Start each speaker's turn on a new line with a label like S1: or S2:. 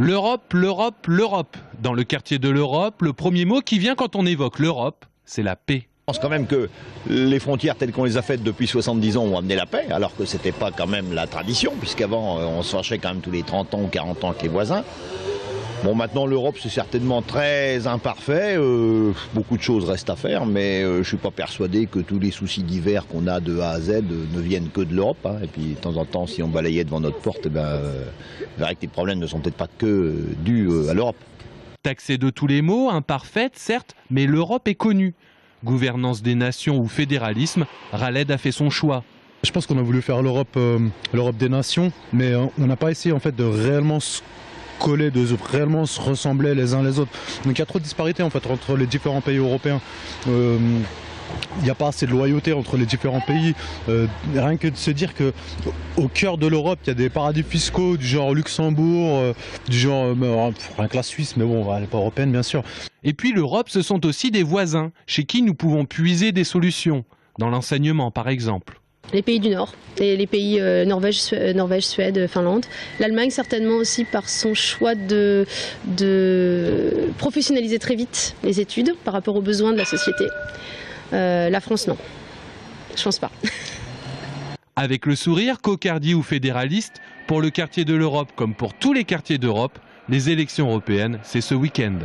S1: L'Europe, l'Europe, l'Europe. Dans le quartier de l'Europe, le premier mot qui vient quand on évoque l'Europe, c'est la paix.
S2: Je pense quand même que les frontières telles qu'on les a faites depuis 70 ans ont amené la paix, alors que ce n'était pas quand même la tradition, puisqu'avant on se fâchait quand même tous les 30 ans ou 40 ans avec les voisins. Bon, maintenant l'Europe c'est certainement très imparfait, beaucoup de choses restent à faire, mais je ne suis pas persuadé que tous les soucis divers qu'on a de A à Z ne viennent que de l'Europe. Et puis de temps en temps, si on balayait devant notre porte, on verrait que les problèmes ne sont peut-être pas que dus à l'Europe.
S1: Taxée de tous les maux, imparfaite certes, mais l'Europe est connue. Gouvernance des nations ou fédéralisme, Raled a fait son choix.
S3: Je pense qu'on a voulu faire l'Europe des nations, mais on n'a pas essayé en fait de réellement se coller, de réellement se ressembler les uns les autres. Donc il y a trop de disparités en fait entre les différents pays européens. Il n'y a pas assez de loyauté entre les différents pays. Rien que de se dire qu'au cœur de l'Europe, il y a des paradis fiscaux du genre Luxembourg, du genre rien que la Suisse, mais bon, elle n'est pas européenne bien sûr.
S1: Et puis l'Europe, ce sont aussi des voisins, chez qui nous pouvons puiser des solutions, dans l'enseignement par exemple.
S4: Les pays du Nord, les pays Norvège, Suède, Finlande. L'Allemagne certainement aussi par son choix de professionnaliser très vite les études par rapport aux besoins de la société. La France, non. Je pense pas.
S1: Avec le sourire, cocardier ou fédéraliste, pour le quartier de l'Europe comme pour tous les quartiers d'Europe, les élections européennes, c'est ce week-end.